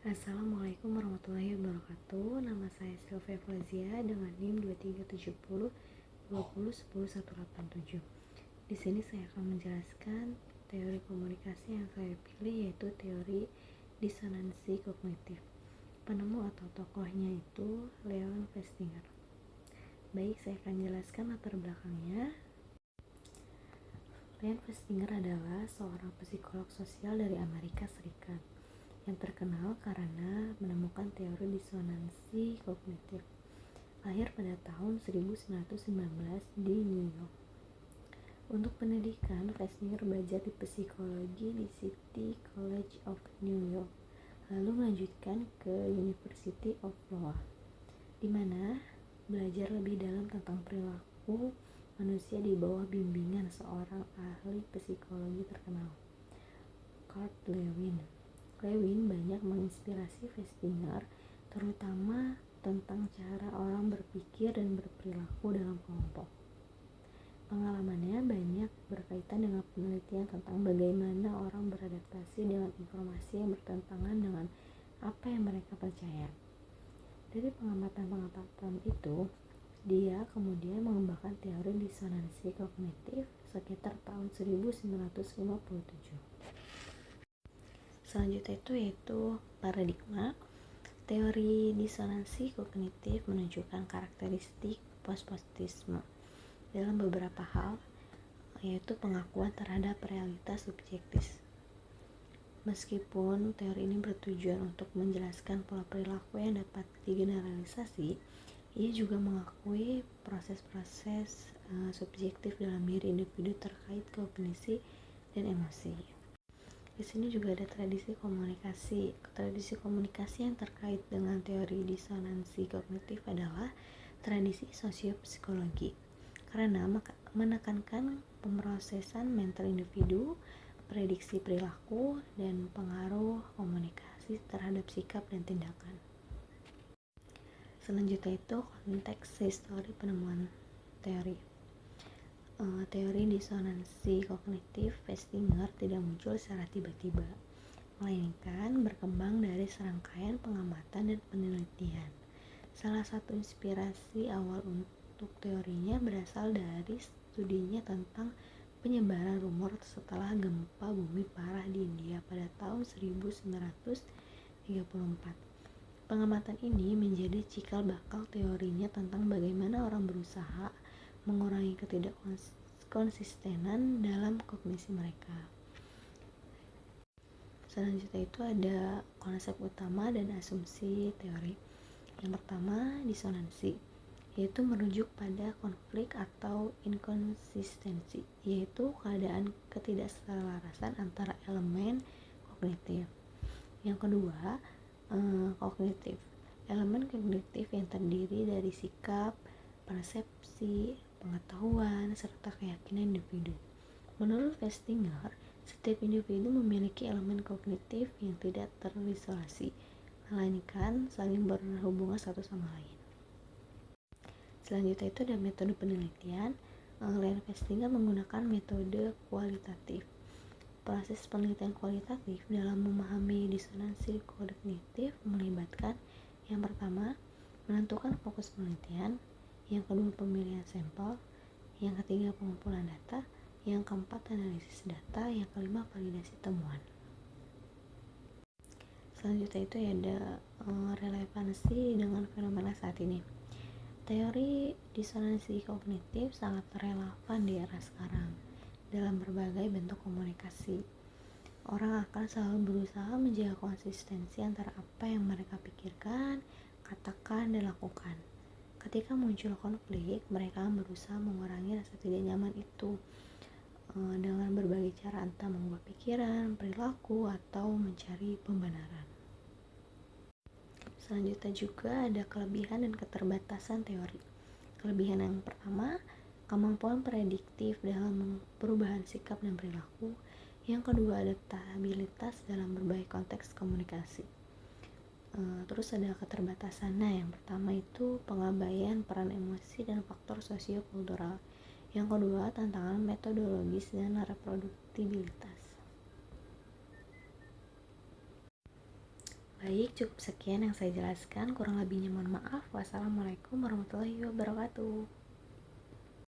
Assalamualaikum warahmatullahi wabarakatuh. Nama saya Sylvia Fazia dengan NIM 2370 20 10 187. Di sini saya akan menjelaskan teori komunikasi yang saya pilih, yaitu teori disonansi kognitif. Penemu atau tokohnya itu Leon Festinger. Baik, saya akan jelaskan latar belakangnya. Leon Festinger adalah seorang psikolog sosial dari Amerika Serikat yang terkenal karena menemukan teori disonansi kognitif. Lahir pada tahun 1919 di New York. Untuk pendidikan, Festinger belajar di psikologi di City College of New York, lalu melanjutkan ke University of Iowa, di mana belajar lebih dalam tentang perilaku manusia di bawah bimbingan seorang ahli psikologi terkenal, Kurt Lewin. Lewin banyak menginspirasi Festinger, terutama tentang cara orang berpikir dan berperilaku dalam kelompok. Pengalamannya banyak berkaitan dengan penelitian tentang bagaimana orang beradaptasi dengan informasi yang bertentangan dengan apa yang mereka percaya. Dari pengamatan-pengamatan itu, dia kemudian mengembangkan teori disonansi kognitif sekitar tahun 1957. Selanjutnya itu yaitu paradigma. Teori disonansi kognitif menunjukkan karakteristik postpositisme dalam beberapa hal, yaitu pengakuan terhadap realitas subjektif. Meskipun teori ini bertujuan untuk menjelaskan pola perilaku yang dapat digeneralisasi, ia juga mengakui proses-proses subjektif dalam diri individu terkait kognisi dan emosi. Di sini juga ada tradisi komunikasi. Tradisi komunikasi yang terkait dengan teori disonansi kognitif adalah tradisi sosiopsikologi, karena menekankan pemrosesan mental individu, prediksi perilaku, dan pengaruh komunikasi terhadap sikap dan tindakan. Selanjutnya itu konteks histori penemuan teori. Teori disonansi kognitif Festinger tidak muncul secara tiba-tiba, melainkan berkembang dari serangkaian pengamatan dan penelitian. Salah satu inspirasi awal untuk teorinya berasal dari studinya tentang penyebaran rumor setelah gempa bumi parah di India pada tahun 1934. Pengamatan ini menjadi cikal bakal teorinya tentang bagaimana orang berusaha mengurangi ketidakkonsistenan dalam kognisi mereka. Selanjutnya itu ada konsep utama dan asumsi teori. Yang pertama, disonansi, yaitu merujuk pada konflik atau inkonsistensi, yaitu keadaan ketidakselarasan antara elemen kognitif. Yang kedua, kognitif, elemen kognitif yang terdiri dari sikap, persepsi, pengetahuan, serta keyakinan individu. Menurut Festinger, setiap individu memiliki elemen kognitif yang tidak terisolasi, melainkan saling berhubungan satu sama lain. Selanjutnya itu ada metode penelitian. Leon Festinger menggunakan metode kualitatif. Proses penelitian kualitatif dalam memahami disonansi kognitif melibatkan yang pertama, menentukan fokus penelitian, yang kedua pemilihan sampel, yang ketiga pengumpulan data, yang keempat analisis data, yang kelima validasi temuan. Selanjutnya itu ada relevansi dengan fenomena saat ini. Teori disonansi kognitif sangat relevan di era sekarang dalam berbagai bentuk komunikasi. Orang akan selalu berusaha menjaga konsistensi antara apa yang mereka pikirkan, katakan, dan lakukan. Ketika muncul konflik, mereka berusaha mengurangi rasa tidak nyaman itu dengan berbagai cara, entah mengubah pikiran, perilaku, atau mencari pembenaran. Selanjutnya juga ada kelebihan dan keterbatasan teori. Kelebihan yang pertama, kemampuan prediktif dalam perubahan sikap dan perilaku. Yang kedua, adaptabilitas dalam berbagai konteks komunikasi. Terus ada keterbatasannya. Yang pertama itu pengabaian peran emosi dan faktor sosiokultural. Yang kedua, tantangan metodologis dan reproduksibilitas. Baik, cukup sekian yang saya jelaskan. Kurang lebihnya mohon maaf. Wassalamualaikum warahmatullahi wabarakatuh.